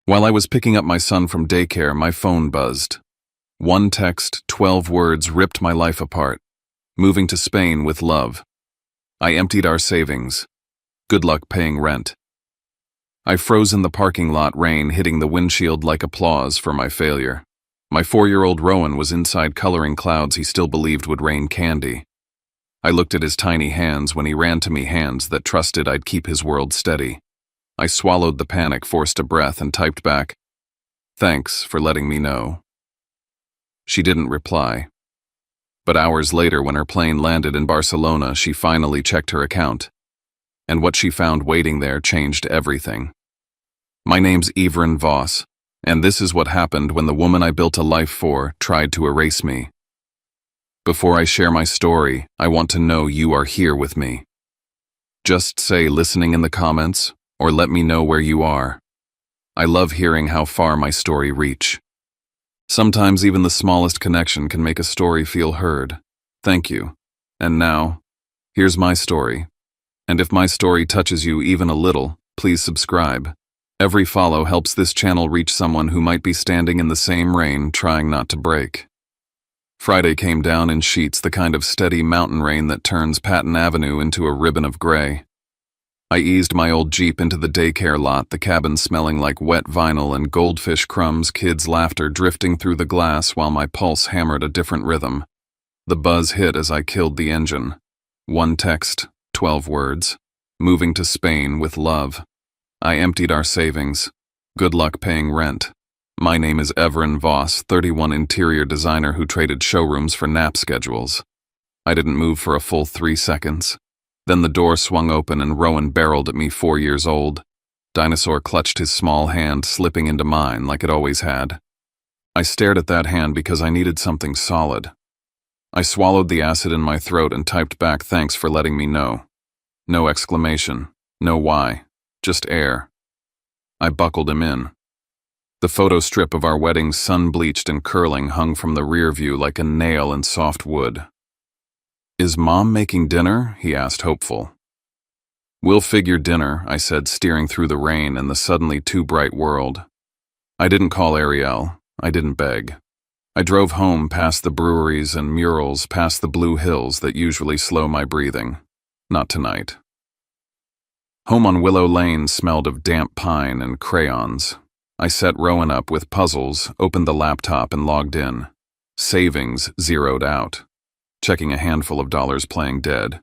While I was picking up my son from daycare, my phone buzzed. One text, 12 words ripped my life apart. Moving to Spain with love. I emptied our savings. Good luck paying rent. I froze in the parking lot, rain hitting the windshield like applause for my failure. My 4-year-old Rowan was inside coloring clouds he still believed would rain candy. I looked at his tiny hands when he ran to me, hands that trusted I'd keep his world steady. I swallowed the panic, forced a breath, and typed back, "Thanks for letting me know." She didn't reply. But hours later, when her plane landed in Barcelona, she finally checked her account. And what she found waiting there changed everything. My name's Everin Voss, and this is what happened when the woman I built a life for tried to erase me. Before I share my story, I want to know you are here with me. Just say listening in the comments, or let me know where you are. I love hearing how far my story reach. Sometimes even the smallest connection can make a story feel heard. Thank you. And now, here's my story. And if my story touches you even a little, please subscribe. Every follow helps this channel reach someone who might be standing in the same rain, trying not to break. Friday came down in sheets, the kind of steady mountain rain that turns Patton Avenue into a ribbon of gray. I eased my old Jeep into the daycare lot, the cabin smelling like wet vinyl and goldfish crumbs, kids' laughter drifting through the glass while my pulse hammered a different rhythm. The buzz hit as I killed the engine. One text, 12 words. Moving to Spain with love. I emptied our savings. Good luck paying rent. My name is Everin Voss, 31, interior designer who traded showrooms for nap schedules. I didn't move for a full 3 seconds. Then the door swung open and Rowan barreled at me, 4 years old. Dinosaur clutched his small hand, slipping into mine like it always had. I stared at that hand because I needed something solid. I swallowed the acid in my throat and typed back, "Thanks for letting me know." No exclamation, no why, just air. I buckled him in. The photo strip of our wedding, sun-bleached and curling, hung from the rear view like a nail in soft wood. "Is Mom making dinner?" he asked, hopeful. "We'll figure dinner," I said, steering through the rain and the suddenly too bright world. I didn't call Ariel. I didn't beg. I drove home past the breweries and murals, past the blue hills that usually slow my breathing. Not tonight. Home on Willow Lane smelled of damp pine and crayons. I set Rowan up with puzzles, opened the laptop and logged in. Savings zeroed out. Checking a handful of dollars playing dead.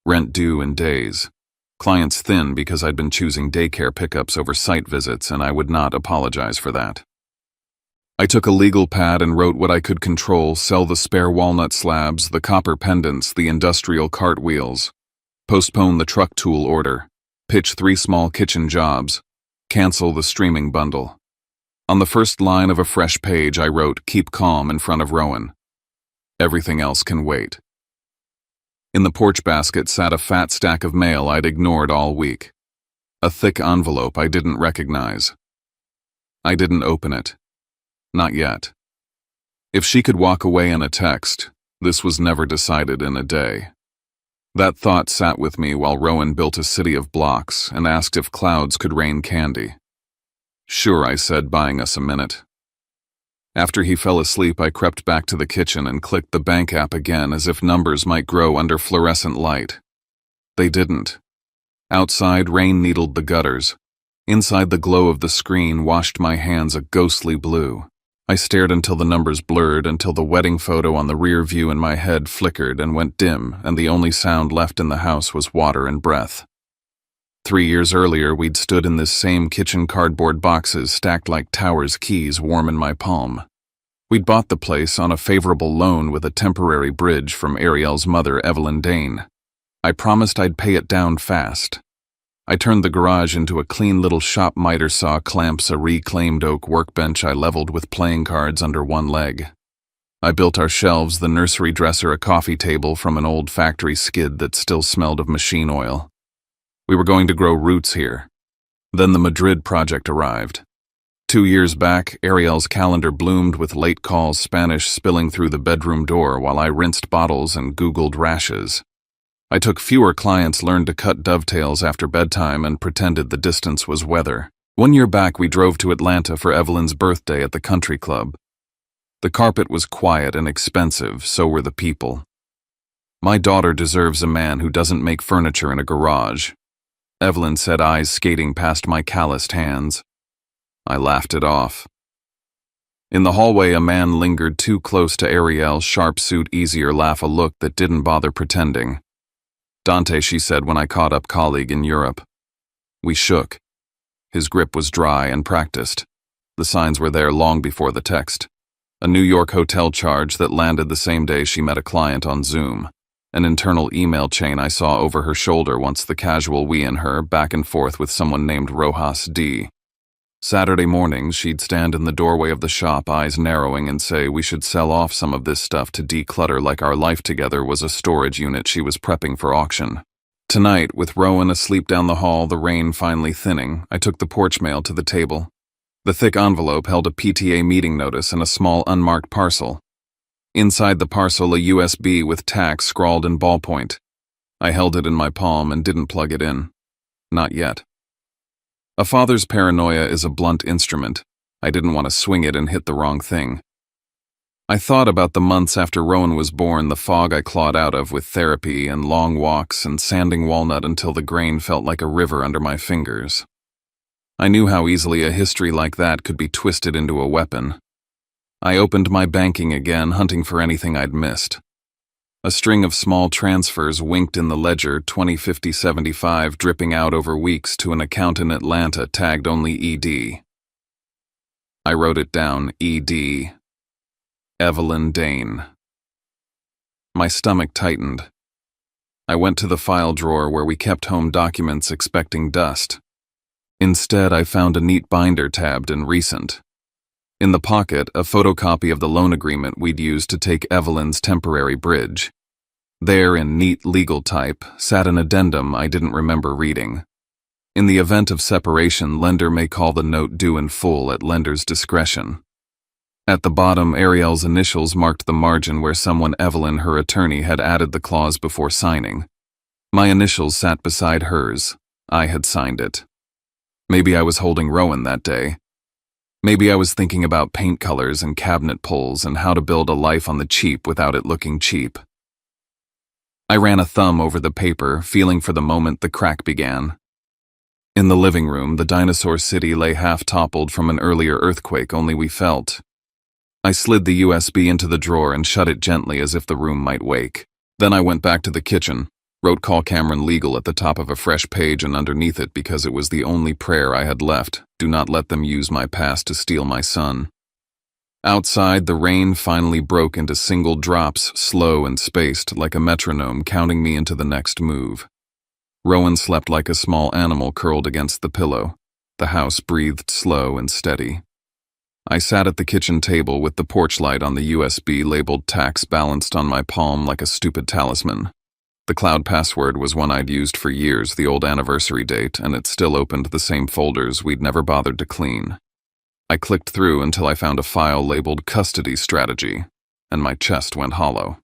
Rent due in days. Clients thin because I'd been choosing daycare pickups over site visits, and I would not apologize for that. I took a legal pad and wrote what I could control: sell the spare walnut slabs, the copper pendants, the industrial cartwheels. Postpone the truck tool order. Pitch 3 small kitchen jobs. Cancel the streaming bundle. On the first line of a fresh page, I wrote, "Keep calm," in front of Rowan. Everything else can wait. In the porch basket sat a fat stack of mail I'd ignored all week. A thick envelope I didn't recognize. I didn't open it. Not yet. If she could walk away in a text, this was never decided in a day. That thought sat with me while Rowan built a city of blocks and asked if clouds could rain candy. "Sure," I said, buying us a minute. After he fell asleep, I crept back to the kitchen and clicked the bank app again, as if numbers might grow under fluorescent light. They didn't. Outside, rain needled the gutters. Inside, the glow of the screen washed my hands a ghostly blue. I stared until the numbers blurred, until the wedding photo on the rear view in my head flickered and went dim, and the only sound left in the house was water and breath. 3 years earlier, we'd stood in this same kitchen, cardboard boxes stacked like towers, keys warm in my palm. We'd bought the place on a favorable loan with a temporary bridge from Ariel's mother, Evelyn Dane. I promised I'd pay it down fast. I turned the garage into a clean little shop, miter saw clamps, a reclaimed oak workbench I leveled with playing cards under one leg. I built our shelves, the nursery dresser, a coffee table from an old factory skid that still smelled of machine oil. We were going to grow roots here. Then the Madrid project arrived. 2 years back, Ariel's calendar bloomed with late calls, Spanish spilling through the bedroom door while I rinsed bottles and Googled rashes. I took fewer clients, learned to cut dovetails after bedtime, and pretended the distance was weather. 1 year back, we drove to Atlanta for Evelyn's birthday at the country club. The carpet was quiet and expensive, so were the people. My daughter deserves a man who doesn't make furniture in a garage. Evelyn said, eyes skating past my calloused hands. I laughed it off. In the hallway, a man lingered too close to Ariel's sharp suit easier laugh, a look that didn't bother pretending. Dante, she said when I caught up colleague in Europe. We shook. His grip was dry and practiced. The signs were there long before the text. A New York hotel charge that landed the same day she met a client on Zoom. An internal email chain I saw over her shoulder once, the casual we and her back and forth with someone named Rojas D. Saturday mornings, she'd stand in the doorway of the shop, eyes narrowing, and say we should sell off some of this stuff to declutter, like our life together was a storage unit she was prepping for auction. Tonight, with Rowan asleep down the hall, the rain finally thinning, I took the porch mail to the table. The thick envelope held a PTA meeting notice and a small unmarked parcel. Inside the parcel, a USB with tax scrawled in ballpoint. I held it in my palm and didn't plug it in. Not yet. A father's paranoia is a blunt instrument. I didn't want to swing it and hit the wrong thing. I thought about the months after Rowan was born, the fog I clawed out of with therapy and long walks and sanding walnut until the grain felt like a river under my fingers. I knew how easily a history like that could be twisted into a weapon. I opened my banking again, hunting for anything I'd missed. A string of small transfers winked in the ledger, 205075, dripping out over weeks to an account in Atlanta tagged only ED. I wrote it down, ED. Evelyn Dane. My stomach tightened. I went to the file drawer where we kept home documents, expecting dust. Instead, I found a neat binder tabbed in recent. In the pocket, a photocopy of the loan agreement we'd used to take Evelyn's temporary bridge. There, in neat legal type, sat an addendum I didn't remember reading. In the event of separation, lender may call the note due in full at lender's discretion. At the bottom, Ariel's initials marked the margin where someone, Evelyn, her attorney, had added the clause before signing. My initials sat beside hers. I had signed it. Maybe I was holding Rowan that day. Maybe I was thinking about paint colors and cabinet pulls and how to build a life on the cheap without it looking cheap. I ran a thumb over the paper, feeling for the moment the crack began. In the living room, the dinosaur city lay half-toppled from an earlier earthquake, only we felt. I slid the USB into the drawer and shut it gently as if the room might wake. Then I went back to the kitchen, wrote "Call Cameron Legal" at the top of a fresh page and underneath it, because it was the only prayer I had left: do not let them use my past to steal my son. Outside, the rain finally broke into single drops, slow and spaced, like a metronome counting me into the next move. Rowan slept like a small animal curled against the pillow. The house breathed slow and steady. I sat at the kitchen table with the porch light on, the USB labeled tax balanced on my palm like a stupid talisman. The cloud password was one I'd used for years, the old anniversary date, and it still opened the same folders we'd never bothered to clean. I clicked through until I found a file labeled Custody Strategy, and my chest went hollow.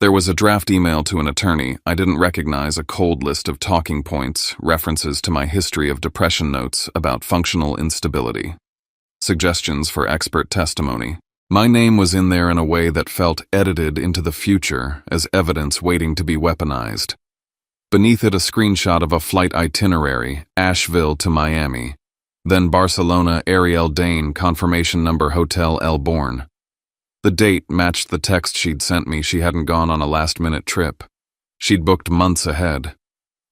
There was a draft email to an attorney I didn't recognize, a cold list of talking points, references to my history of depression, notes about functional instability, suggestions for expert testimony. My name was in there in a way that felt edited into the future as evidence waiting to be weaponized. Beneath it, a screenshot of a flight itinerary, Asheville to Miami, then Barcelona, Ariel Dane, confirmation number Hotel El Born. The date matched the text she'd sent me. She hadn't gone on a last-minute trip. She'd booked months ahead.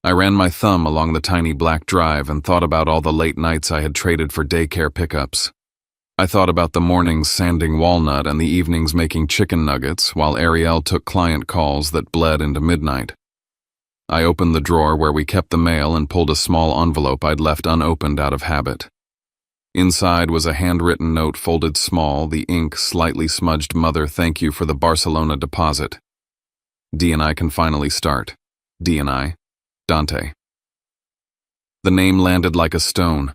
I ran my thumb along the tiny black drive and thought about all the late nights I had traded for daycare pickups. I thought about the mornings sanding walnut and the evenings making chicken nuggets while Ariel took client calls that bled into midnight. I opened the drawer where we kept the mail and pulled a small envelope I'd left unopened out of habit. Inside was a handwritten note folded small, the ink slightly smudged. Mother, thank you for the Barcelona deposit. D and I can finally start. D and I. Dante. The name landed like a stone.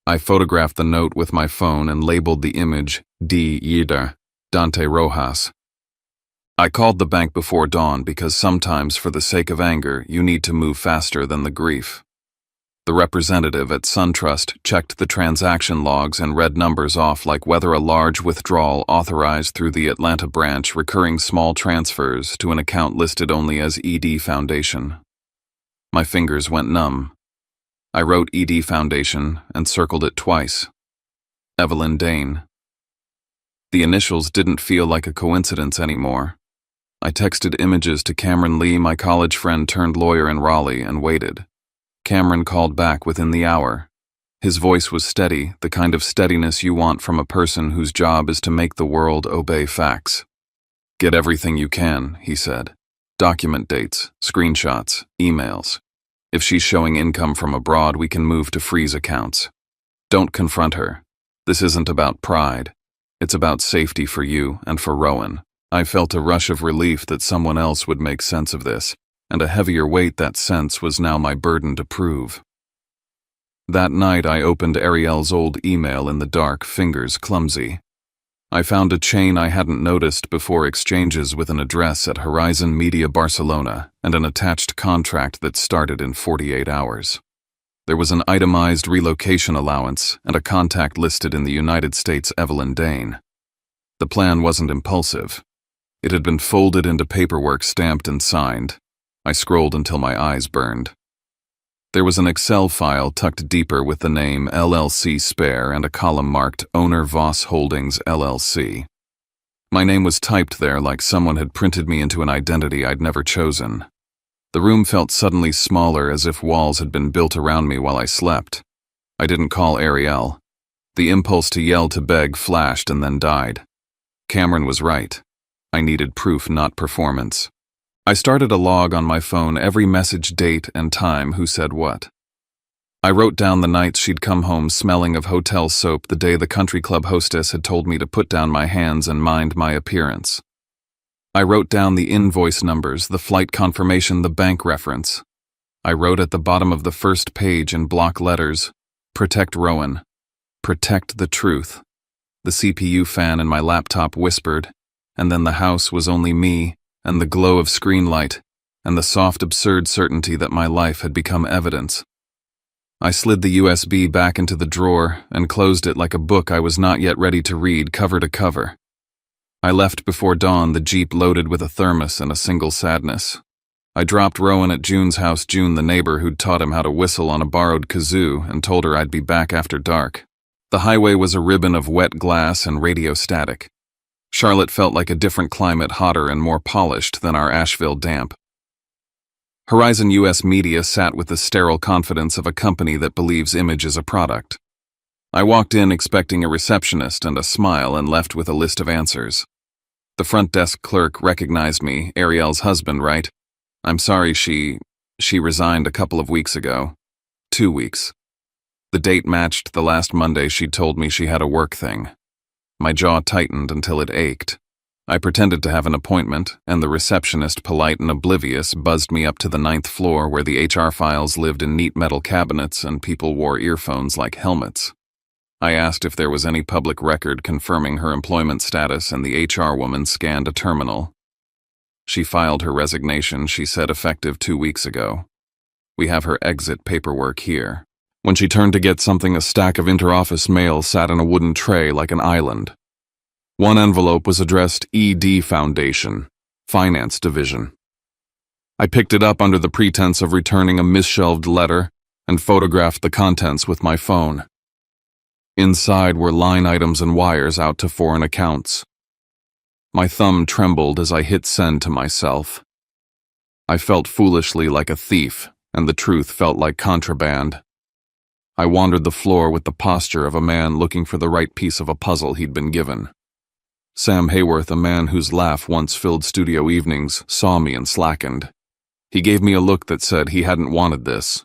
I photographed the note with my phone and labeled the image D. Yida, Dante Rojas. I called the bank before dawn because sometimes, for the sake of anger, you need to move faster than the grief. The representative at SunTrust checked the transaction logs and read numbers off like whether a large withdrawal authorized through the Atlanta branch recurring small transfers to an account listed only as ED Foundation. My fingers went numb. I wrote ED Foundation and circled it twice. Evelyn Dane. The initials didn't feel like a coincidence anymore. I texted images to Cameron Lee, my college friend turned lawyer in Raleigh, and waited. Cameron called back within the hour. His voice was steady, the kind of steadiness you want from a person whose job is to make the world obey facts. "Get everything you can," he said. "Document dates, screenshots, emails. If she's showing income from abroad, we can move to freeze accounts. Don't confront her. This isn't about pride. It's about safety for you and for Rowan." I felt a rush of relief that someone else would make sense of this, and a heavier weight that sense was now my burden to prove. That night I opened Ariel's old email in the dark, fingers clumsy. I found a chain I hadn't noticed before: exchanges with an address at Horizon Media Barcelona and an attached contract that started in 48 hours. There was an itemized relocation allowance and a contact listed in the United States: Evelyn Dane. The plan wasn't impulsive. It had been folded into paperwork, stamped and signed. I scrolled until my eyes burned. There was an Excel file tucked deeper with the name LLC spare and a column marked Owner Voss Holdings LLC. My name was typed there like someone had printed me into an identity I'd never chosen. The room felt suddenly smaller, as if walls had been built around me while I slept. I didn't call Ariel. The impulse to yell, to beg, flashed and then died. Cameron was right. I needed proof, not performance. I started a log on my phone, every message, date, and time, who said what. I wrote down the nights she'd come home smelling of hotel soap, the day the country club hostess had told me to put down my hands and mind my appearance. I wrote down the invoice numbers, the flight confirmation, the bank reference. I wrote at the bottom of the first page in block letters, "Protect Rowan. Protect the truth." The CPU fan in my laptop whispered, and then the house was only me, and the glow of screen light, and the soft, absurd certainty that my life had become evidence. I slid the USB back into the drawer and closed it like a book I was not yet ready to read cover to cover. I left before dawn, the Jeep loaded with a thermos and a single sadness. I dropped Rowan at June's house, June, the neighbor who'd taught him how to whistle on a borrowed kazoo, and told her I'd be back after dark. The highway was a ribbon of wet glass and radio static. Charlotte felt like a different climate, hotter and more polished than our Asheville damp. Horizon US Media sat with the sterile confidence of a company that believes image is a product. I walked in expecting a receptionist and a smile, and left with a list of answers. The front desk clerk recognized me. "Ariel's husband, right? I'm sorry, she resigned a couple of weeks ago. 2 weeks. The date matched the last Monday she'd told me she had a work thing." My jaw tightened until it ached. I pretended to have an appointment, and the receptionist, polite and oblivious, buzzed me up to the 9th floor, where the HR files lived in neat metal cabinets and people wore earphones like helmets. I asked if there was any public record confirming her employment status, and the HR woman scanned a terminal. She filed her resignation, she said, effective 2 weeks ago. We have her exit paperwork here. When she turned to get something, a stack of interoffice mail sat in a wooden tray like an island. One envelope was addressed ED Foundation, Finance Division. I picked it up under the pretense of returning a misshelved letter and photographed the contents with my phone. Inside were line items and wires out to foreign accounts. My thumb trembled as I hit send to myself. I felt foolishly like a thief, and the truth felt like contraband. I wandered the floor with the posture of a man looking for the right piece of a puzzle he'd been given. Sam Hayworth, a man whose laugh once filled studio evenings, saw me and slackened. He gave me a look that said he hadn't wanted this.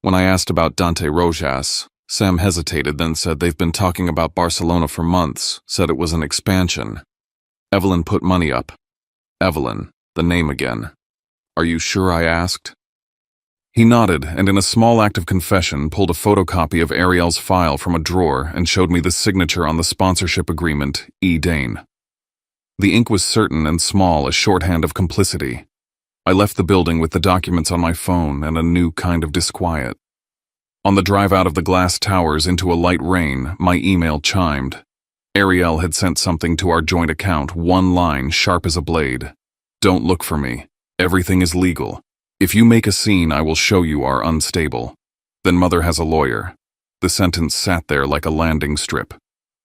When I asked about Dante Rojas, Sam hesitated, then said they've been talking about Barcelona for months, said it was an expansion. Evelyn put money up. Evelyn, the name again. "Are you sure?" I asked. He nodded, and in a small act of confession pulled a photocopy of Ariel's file from a drawer and showed me the signature on the sponsorship agreement, E. Dane. The ink was certain and small, a shorthand of complicity. I left the building with the documents on my phone and a new kind of disquiet. On the drive out of the glass towers into a light rain, my email chimed. Ariel had sent something to our joint account, one line, sharp as a blade. Don't look for me. Everything is legal. If you make a scene, I will show you are unstable. Then Mother has a lawyer. The sentence sat there like a landing strip.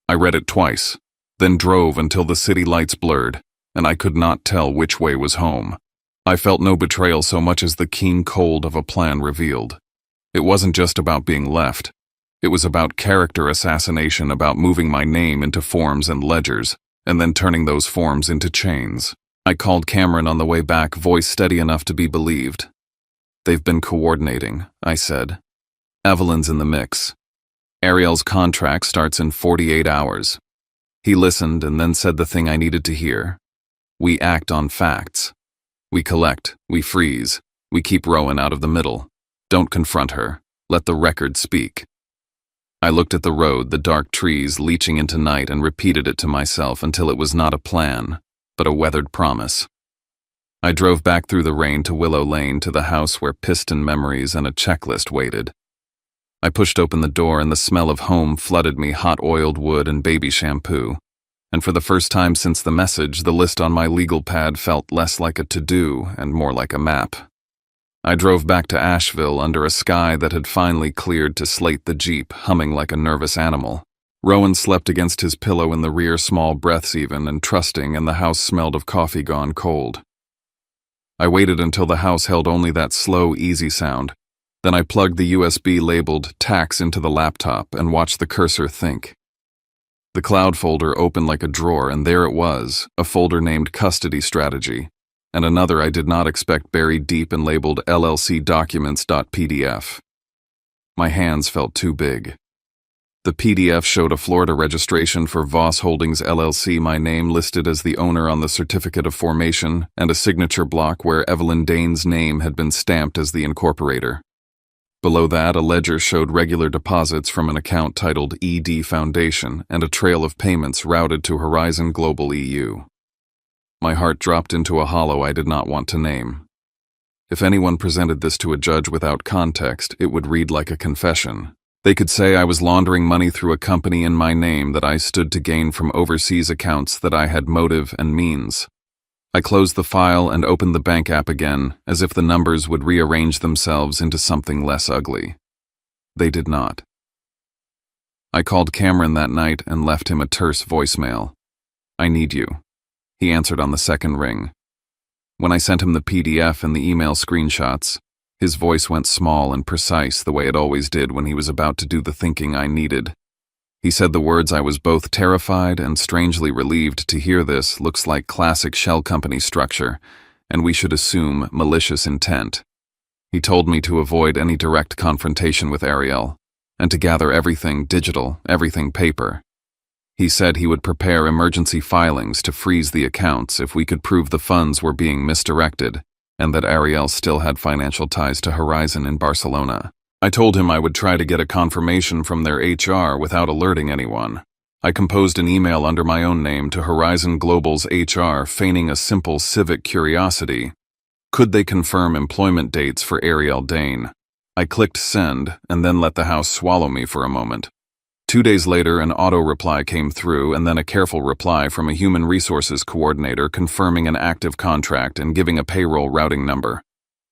I read it twice, then drove until the city lights blurred, and I could not tell which way was home. I felt no betrayal so much as the keen cold of a plan revealed. It wasn't just about being left. It was about character assassination, about moving my name into forms and ledgers, and then turning those forms into chains. I called Cameron on the way back, voice steady enough to be believed. They've been coordinating, I said. Evelyn's in the mix. Ariel's contract starts in 48 hours. He listened and then said the thing I needed to hear. We act on facts. We collect, we freeze, we keep Rowan out of the middle. Don't confront her. Let the record speak. I looked at the road, the dark trees leaching into night, and repeated it to myself until it was not a plan, but a weathered promise. I drove back through the rain to Willow Lane, to the house where piston memories and a checklist waited. I pushed open the door and the smell of home flooded me, hot oiled wood and baby shampoo. And for the first time since the message, the list on my legal pad felt less like a to-do and more like a map. I drove back to Asheville under a sky that had finally cleared to slate the Jeep, humming like a nervous animal. Rowan slept against his pillow in the rear, small breaths even and trusting, and the house smelled of coffee gone cold. I waited until the house held only that slow, easy sound. Then I plugged the USB labeled tax into the laptop and watched the cursor think. The cloud folder opened like a drawer, and there it was, a folder named Custody Strategy, and another I did not expect buried deep and labeled LLC Documents.pdf. My hands felt too big. The PDF showed a Florida registration for Voss Holdings LLC, my name listed as the owner on the certificate of formation, and a signature block where Evelyn Dane's name had been stamped as the incorporator. Below that, a ledger showed regular deposits from an account titled ED Foundation and a trail of payments routed to Horizon Global EU. My heart dropped into a hollow I did not want to name. If anyone presented this to a judge without context, it would read like a confession. They could say I was laundering money through a company in my name that I stood to gain from overseas accounts, that I had motive and means. I closed the file and opened the bank app again, as if the numbers would rearrange themselves into something less ugly. They did not. I called Cameron that night and left him a terse voicemail. I need you. He answered on the second ring. When I sent him the PDF and the email screenshots, his voice went small and precise the way it always did when he was about to do the thinking I needed. He said the words I was both terrified and strangely relieved to hear. This looks like classic shell company structure, and we should assume malicious intent. He told me to avoid any direct confrontation with Ariel, and to gather everything digital, everything paper. He said he would prepare emergency filings to freeze the accounts if we could prove the funds were being misdirected, and that Ariel still had financial ties to Horizon in Barcelona. I told him I would try to get a confirmation from their HR without alerting anyone. I composed an email under my own name to Horizon Global's HR, feigning a simple civic curiosity. Could they confirm employment dates for Ariel Dane? I clicked send and then let the house swallow me for a moment. 2 days later, an auto reply came through, and then a careful reply from a human resources coordinator confirming an active contract and giving a payroll routing number.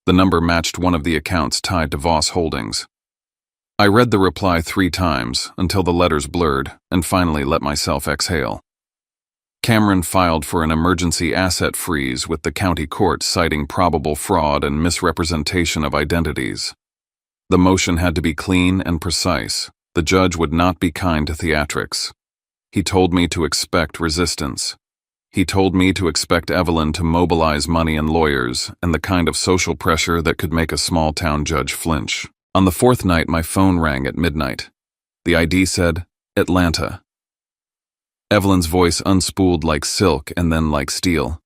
The number matched one of the accounts tied to Voss Holdings. I read the reply 3 times until the letters blurred, and finally let myself exhale. Cameron filed for an emergency asset freeze with the county court, citing probable fraud and misrepresentation of identities. The motion had to be clean and precise. The judge would not be kind to theatrics. He told me to expect resistance. He told me to expect Evelyn to mobilize money and lawyers, and the kind of social pressure that could make a small-town judge flinch. On the 4th night, my phone rang at midnight. The ID said, Atlanta. Evelyn's voice unspooled like silk and then like steel.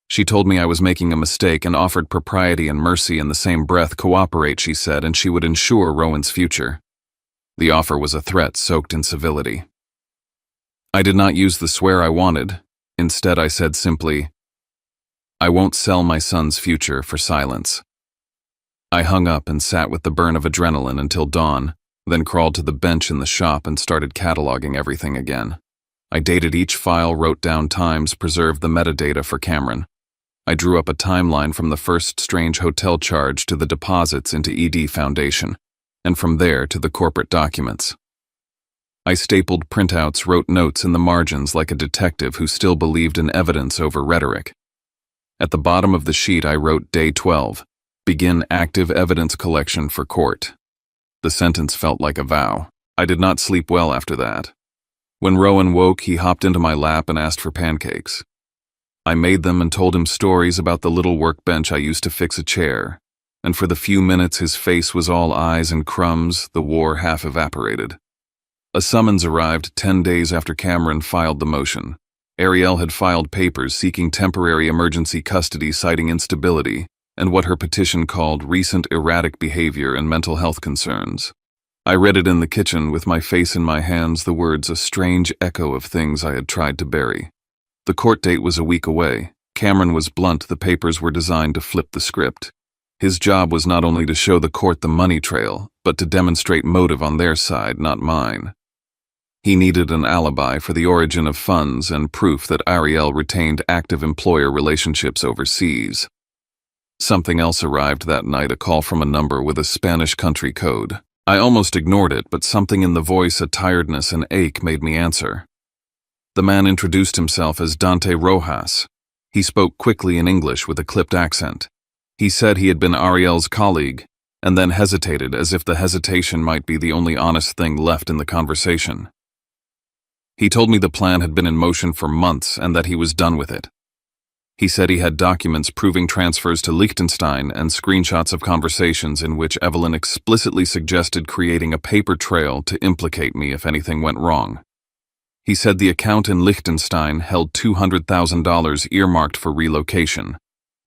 She told me I was making a mistake and offered propriety and mercy in the same breath. Cooperate, she said, and she would ensure Rowan's future. The offer was a threat soaked in civility. I did not use the swear I wanted. Instead, I said simply, I won't sell my son's future for silence. I hung up and sat with the burn of adrenaline until dawn, then crawled to the bench in the shop and started cataloging everything again. I dated each file, wrote down times, preserved the metadata for Cameron. I drew up a timeline from the first strange hotel charge to the deposits into ED Foundation, and from there to the corporate documents. I stapled printouts, wrote notes in the margins like a detective who still believed in evidence over rhetoric. At the bottom of the sheet I wrote Day 12, begin active evidence collection for court. The sentence felt like a vow. I did not sleep well after that. When Rowan woke, he hopped into my lap and asked for pancakes. I made them and told him stories about the little workbench I used to fix a chair, and for the few minutes his face was all eyes and crumbs, the war half evaporated. A summons arrived 10 days after Cameron filed the motion. Ariel had filed papers seeking temporary emergency custody citing instability and what her petition called recent erratic behavior and mental health concerns. I read it in the kitchen with my face in my hands, the words a strange echo of things I had tried to bury. The court date was a week away. Cameron was blunt, the papers were designed to flip the script. His job was not only to show the court the money trail, but to demonstrate motive on their side, not mine. He needed an alibi for the origin of funds and proof that Ariel retained active employer relationships overseas. Something else arrived that night, a call from a number with a Spanish country code. I almost ignored it, but something in the voice, a tiredness and ache, made me answer. The man introduced himself as Dante Rojas. He spoke quickly in English with a clipped accent. He said he had been Ariel's colleague, and then hesitated as if the hesitation might be the only honest thing left in the conversation. He told me the plan had been in motion for months and that he was done with it. He said he had documents proving transfers to Liechtenstein and screenshots of conversations in which Evelyn explicitly suggested creating a paper trail to implicate me if anything went wrong. He said the account in Liechtenstein held $200,000 earmarked for relocation,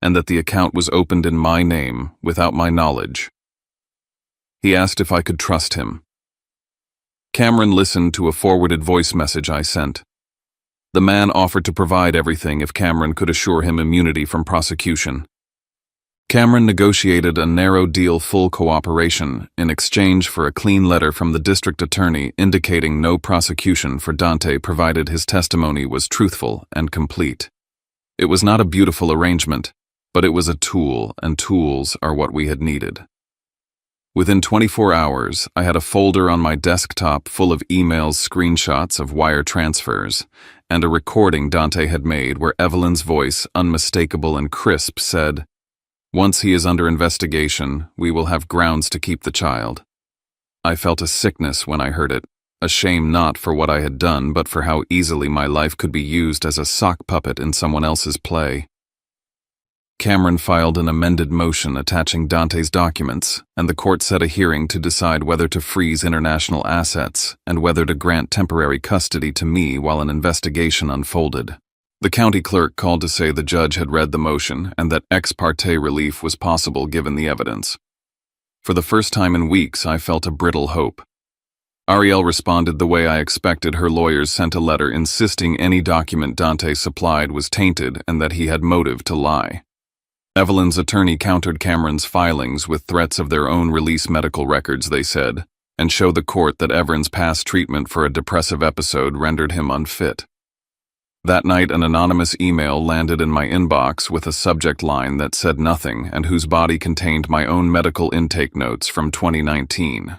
and that the account was opened in my name without my knowledge. He asked if I could trust him. Cameron listened to a forwarded voice message I sent. The man offered to provide everything if Cameron could assure him immunity from prosecution. Cameron negotiated a narrow deal, full cooperation, in exchange for a clean letter from the district attorney indicating no prosecution for Dante provided his testimony was truthful and complete. It was not a beautiful arrangement, but it was a tool, and tools are what we had needed. Within 24 hours, I had a folder on my desktop full of emails, screenshots of wire transfers, and a recording Dante had made where Evelyn's voice, unmistakable and crisp, said, "Once he is under investigation, we will have grounds to keep the child." I felt a sickness when I heard it, a shame not for what I had done, but for how easily my life could be used as a sock puppet in someone else's play. Cameron filed an amended motion attaching Dante's documents, and the court set a hearing to decide whether to freeze international assets and whether to grant temporary custody to me while an investigation unfolded. The county clerk called to say the judge had read the motion and that ex parte relief was possible given the evidence. For the first time in weeks, I felt a brittle hope. Ariel responded the way I expected. Her lawyers sent a letter insisting any document Dante supplied was tainted and that he had motive to lie. Evelyn's attorney countered Cameron's filings with threats of their own release medical records, they said, and show the court that Everin's past treatment for a depressive episode rendered him unfit. That night, an anonymous email landed in my inbox with a subject line that said nothing and whose body contained my own medical intake notes from 2019.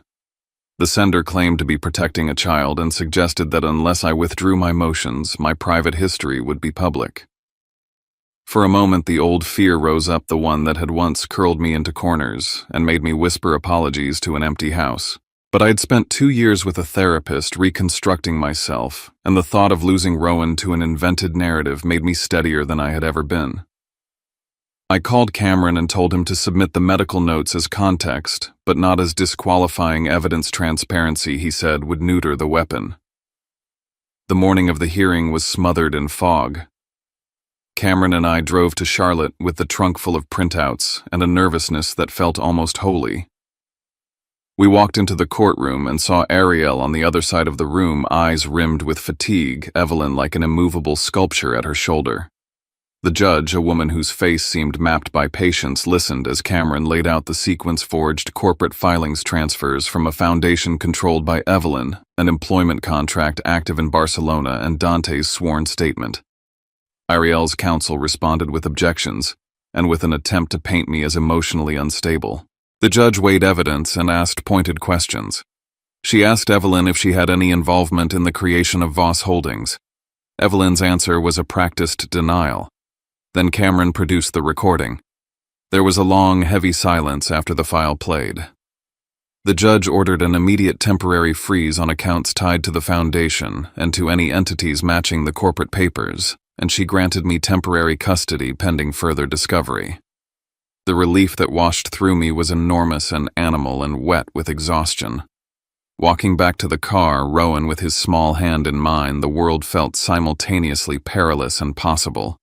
The sender claimed to be protecting a child and suggested that unless I withdrew my motions, my private history would be public. For a moment, the old fear rose up, the one that had once curled me into corners and made me whisper apologies to an empty house. But I had spent 2 years with a therapist reconstructing myself, and the thought of losing Rowan to an invented narrative made me steadier than I had ever been. I called Cameron and told him to submit the medical notes as context, but not as disqualifying evidence. Transparency, he said, would neuter the weapon. The morning of the hearing was smothered in fog. Cameron and I drove to Charlotte with the trunk full of printouts and a nervousness that felt almost holy. We walked into the courtroom and saw Ariel on the other side of the room, eyes rimmed with fatigue, Evelyn like an immovable sculpture at her shoulder. The judge, a woman whose face seemed mapped by patience, listened as Cameron laid out the sequence-forged corporate filings transfers from a foundation controlled by Evelyn, an employment contract active in Barcelona, and Dante's sworn statement. Ariel's counsel responded with objections, and with an attempt to paint me as emotionally unstable. The judge weighed evidence and asked pointed questions. She asked Evelyn if she had any involvement in the creation of Voss Holdings. Evelyn's answer was a practiced denial. Then Cameron produced the recording. There was a long, heavy silence after the file played. The judge ordered an immediate temporary freeze on accounts tied to the foundation and to any entities matching the corporate papers, and she granted me temporary custody pending further discovery. The relief that washed through me was enormous and animal and wet with exhaustion. Walking back to the car, Rowan with his small hand in mine, the world felt simultaneously perilous and possible.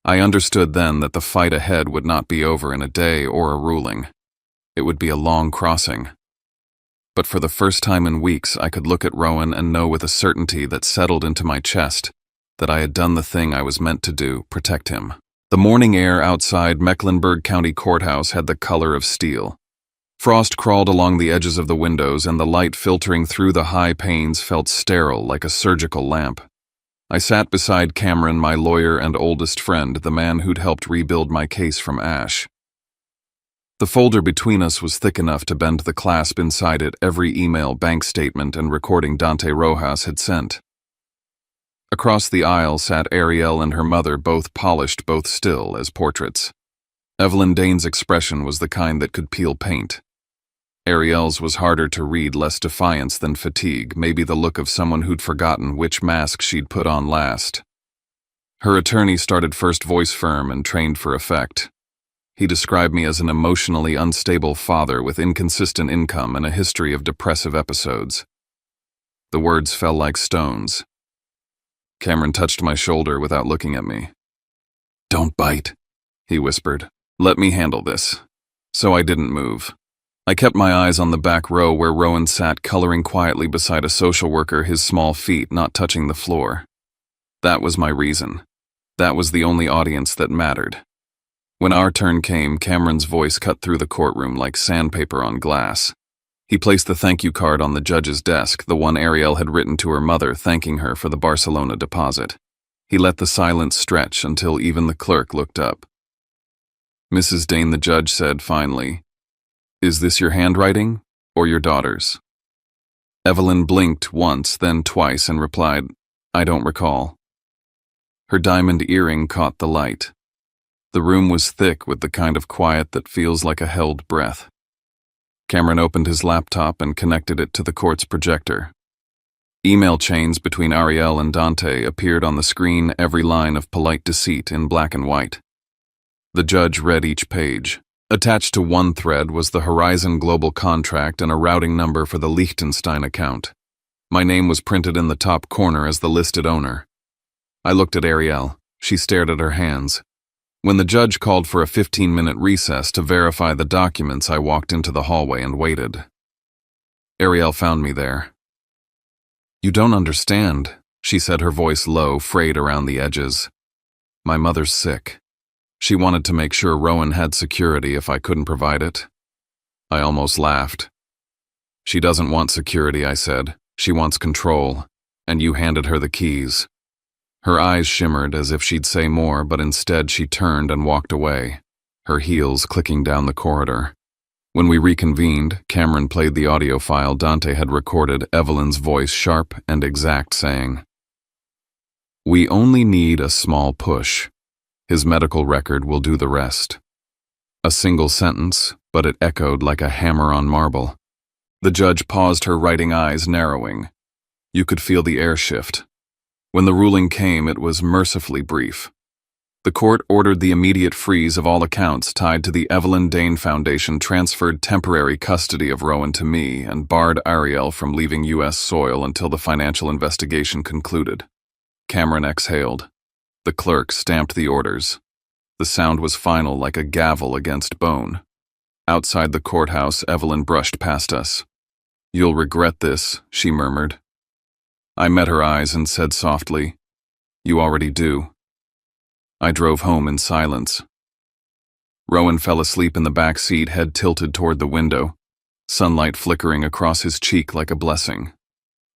I understood then that the fight ahead would not be over in a day or a ruling. It would be a long crossing. But for the first time in weeks, I could look at Rowan and know with a certainty that settled into my chest that I had done the thing I was meant to do, protect him. The morning air outside Mecklenburg County Courthouse had the color of steel. Frost crawled along the edges of the windows, and the light filtering through the high panes felt sterile like a surgical lamp. I sat beside Cameron, my lawyer and oldest friend, the man who'd helped rebuild my case from ash. The folder between us was thick enough to bend the clasp inside it every email, bank statement, and recording Dante Rojas had sent. Across the aisle sat Ariel and her mother, both polished, both still as portraits. Evelyn Dane's expression was the kind that could peel paint. Ariel's was harder to read, less defiance than fatigue, maybe the look of someone who'd forgotten which mask she'd put on last. Her attorney started first, voice firm and trained for effect. He described me as an emotionally unstable father with inconsistent income and a history of depressive episodes. The words fell like stones. Cameron touched my shoulder without looking at me. "Don't bite," he whispered. "Let me handle this." So I didn't move. I kept my eyes on the back row where Rowan sat coloring quietly beside a social worker, his small feet not touching the floor. That was my reason. That was the only audience that mattered. When our turn came, Cameron's voice cut through the courtroom like sandpaper on glass. He placed the thank you card on the judge's desk, the one Ariel had written to her mother thanking her for the Barcelona deposit. He let the silence stretch until even the clerk looked up. "Mrs. Dane," the judge said finally, "is this your handwriting or your daughter's?" Evelyn blinked once, then twice, and replied, "I don't recall." Her diamond earring caught the light. The room was thick with the kind of quiet that feels like a held breath. Cameron opened his laptop and connected it to the court's projector. Email chains between Ariel and Dante appeared on the screen, every line of polite deceit in black and white. The judge read each page. Attached to one thread was the Horizon Global contract and a routing number for the Liechtenstein account. My name was printed in the top corner as the listed owner. I looked at Ariel. She stared at her hands. When the judge called for a 15-minute recess to verify the documents, I walked into the hallway and waited. Ariel found me there. "You don't understand," she said, her voice low, frayed around the edges. "My mother's sick. She wanted to make sure Rowan had security if I couldn't provide it." I almost laughed. "She doesn't want security," I said. "She wants control, and you handed her the keys." Her eyes shimmered as if she'd say more, but instead she turned and walked away, her heels clicking down the corridor. When we reconvened, Cameron played the audio file Dante had recorded, Evelyn's voice sharp and exact, saying, "We only need a small push. His medical record will do the rest." A single sentence, but it echoed like a hammer on marble. The judge paused, her writing eyes narrowing. You could feel the air shift. When the ruling came, it was mercifully brief. The court ordered the immediate freeze of all accounts tied to the Evelyn Dane Foundation, transferred temporary custody of Rowan to me, and barred Ariel from leaving U.S. soil until the financial investigation concluded. Cameron exhaled. The clerk stamped the orders. The sound was final, like a gavel against bone. Outside the courthouse, Evelyn brushed past us. "You'll regret this," she murmured. I met her eyes and said softly, "You already do." I drove home in silence. Rowan fell asleep in the back seat, head tilted toward the window, sunlight flickering across his cheek like a blessing.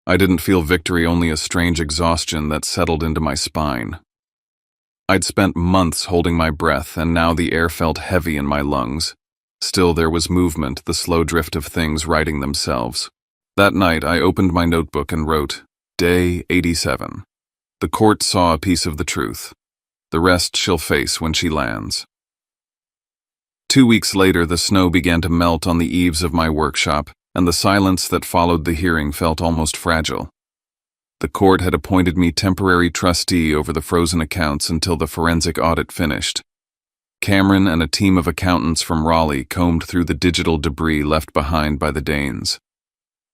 I didn't feel victory, only a strange exhaustion that settled into my spine. I'd spent months holding my breath, and now the air felt heavy in my lungs. Still, there was movement, the slow drift of things righting themselves. That night, I opened my notebook and wrote, Day 87. The court saw a piece of the truth. The rest she'll face when she lands. 2 weeks later, the snow began to melt on the eaves of my workshop, and the silence that followed the hearing felt almost fragile. The court had appointed me temporary trustee over the frozen accounts until the forensic audit finished. Cameron and a team of accountants from Raleigh combed through the digital debris left behind by the Danes.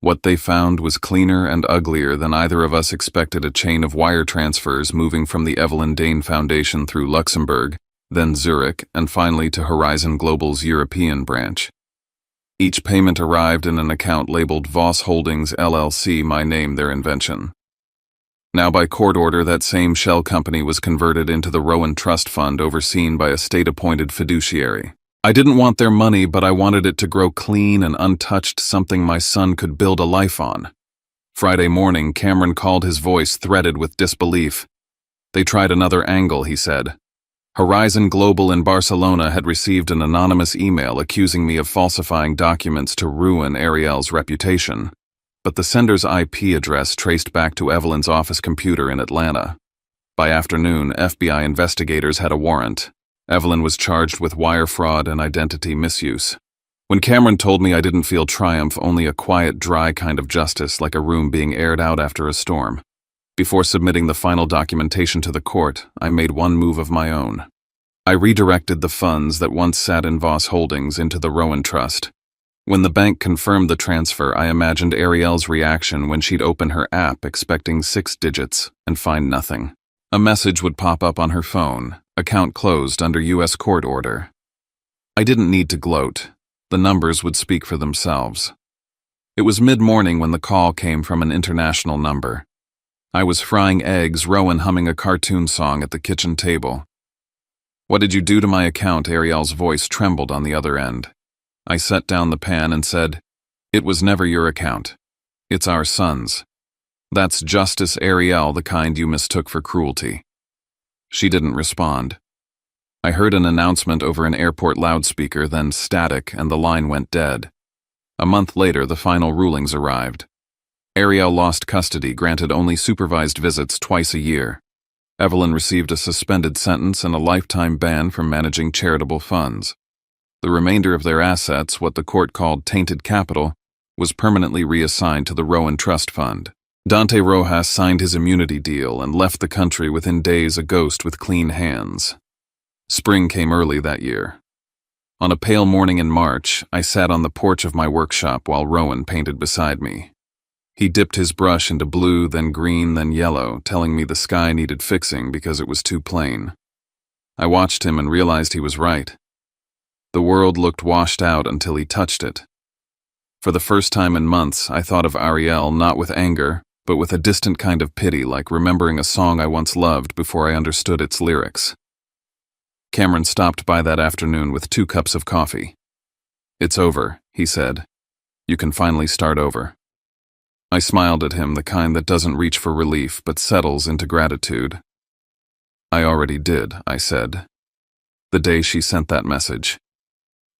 What they found was cleaner and uglier than either of us expected: a chain of wire transfers moving from the Evelyn Dane Foundation through Luxembourg, then Zurich, and finally to Horizon Global's European branch. Each payment arrived in an account labeled Voss Holdings LLC, my name, their invention. Now, by court order, that same shell company was converted into the Rowan Trust Fund, overseen by a state-appointed fiduciary. I didn't want their money, but I wanted it to grow clean and untouched, something my son could build a life on. Friday morning, Cameron called, his voice threaded with disbelief. They tried another angle, he said. Horizon Global in Barcelona had received an anonymous email accusing me of falsifying documents to ruin Ariel's reputation, but the sender's IP address traced back to Evelyn's office computer in Atlanta. By afternoon, FBI investigators had a warrant. Evelyn was charged with wire fraud and identity misuse. When Cameron told me, I didn't feel triumph, only a quiet, dry kind of justice, like a room being aired out after a storm. Before submitting the final documentation to the court, I made one move of my own. I redirected the funds that once sat in Voss Holdings into the Rowan Trust. When the bank confirmed the transfer, I imagined Ariel's reaction when she'd open her app expecting 6 digits and find nothing. A message would pop up on her phone, account closed under U.S. court order. I didn't need to gloat. The numbers would speak for themselves. It was mid-morning when the call came from an international number. I was frying eggs, Rowan humming a cartoon song at the kitchen table. What did you do to my account? Ariel's voice trembled on the other end. I set down the pan and said, It was never your account. It's our son's. That's Justice Ariel, the kind you mistook for cruelty. She didn't respond. I heard an announcement over an airport loudspeaker, then static, and the line went dead. A month later, the final rulings arrived. Ariel lost custody, granted only supervised visits twice a year. Evelyn received a suspended sentence and a lifetime ban from managing charitable funds. The remainder of their assets, what the court called tainted capital, was permanently reassigned to the Rowan Trust Fund. Dante Rojas signed his immunity deal and left the country within days, a ghost with clean hands. Spring came early that year. On a pale morning in March, I sat on the porch of my workshop while Rowan painted beside me. He dipped his brush into blue, then green, then yellow, telling me the sky needed fixing because it was too plain. I watched him and realized he was right. The world looked washed out until he touched it. For the first time in months, I thought of Ariel not with anger, but with a distant kind of pity, like remembering a song I once loved before I understood its lyrics. Cameron stopped by that afternoon with 2 cups of coffee. It's over, he said. You can finally start over. I smiled at him, the kind that doesn't reach for relief but settles into gratitude. I already did, I said. The day she sent that message.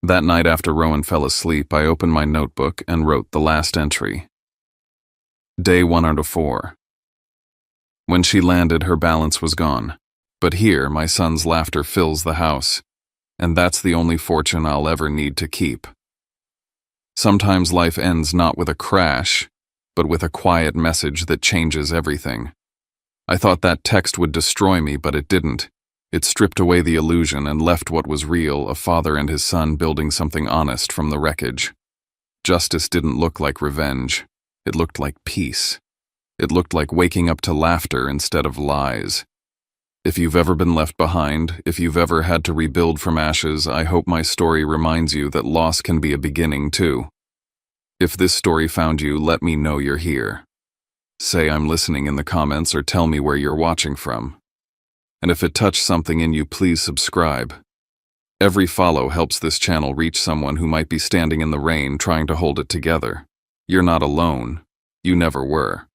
That night after Rowan fell asleep, I opened my notebook and wrote the last entry. Day 104. When she landed, her balance was gone. But here, my son's laughter fills the house. And that's the only fortune I'll ever need to keep. Sometimes life ends not with a crash, but with a quiet message that changes everything. I thought that text would destroy me, but it didn't. It stripped away the illusion and left what was real, a father and his son building something honest from the wreckage. Justice didn't look like revenge. It looked like peace. It looked like waking up to laughter instead of lies. If you've ever been left behind, if you've ever had to rebuild from ashes, I hope my story reminds you that loss can be a beginning too. If this story found you, let me know you're here. Say I'm listening in the comments or tell me where you're watching from. And if it touched something in you, please subscribe. Every follow helps this channel reach someone who might be standing in the rain trying to hold it together. You're not alone. You never were.